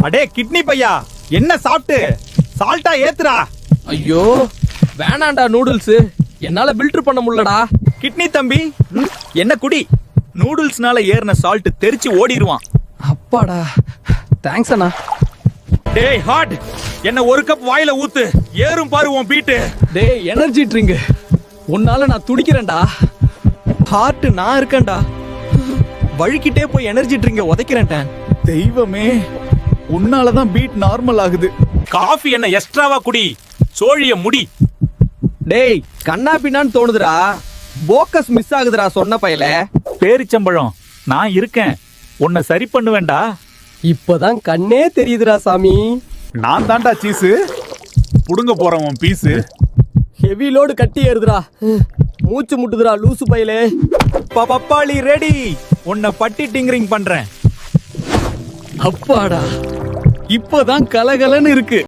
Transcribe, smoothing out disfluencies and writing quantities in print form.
அடே கிட்னி பையா, என்ன சாப்பிட்டு சால்ட்டா ஏத்துடா. ஐயோ வேணாண்டா நூடுல்ஸ், என்னால பில்டர் பண்ண முடியலடா. கிட்னி தம்பி, என்ன குடி. நூடுல்ஸ்னால ஏறின சால்ட் தெரிச்சு ஓடிடுவான். அப்பாடா, தேங்க்ஸ் அண்ணா. டேய் ஹாட், என்ன ஒரு கப் வாயில ஊத்து, ஏறும் பாரு உன் பீட்டு. டேய் எனர்ஜி ட்ரிங்க், உன்னால நான் துடிக்கிறேன்டா. ஹார்ட் நான் இருக்கேன்டா, வழுக்கிட்டே போய் எனர்ஜி ட்ரிங்க உதைக்கிறேன். தெய்வமே, உன்னாலதான் பீட் நார்மல் ஆகுது. காஃபி என்ன எக்ஸ்ட்ராவா குடி, சோழிய முடி. டேய் கண்ணா பின்னான்னு தோணுதுடா, போக்கஸ் மிஸ் ஆகுதுடா சொன்ன பயல. பேரிச்சம்பழம், நான் இருக்கேன், உன்னை சரி பண்ணுவேன்டா. இப்பதான் கண்ணே தெரியுதுடா சாமி. நான் தான்டா சீஸு, புடுங்க போறேன் உன் பீஸு. ஹெவி லோடு கட்டி ஏறுதுடா, மூச்சு முட்டுதுடா லூசு பையலே. பப்பாளி ரெடி, உன்னை பட்டி டிங்கரிங் பண்றேன். அப்பாடா, இப்பதான் கலகலன்னு இருக்கு.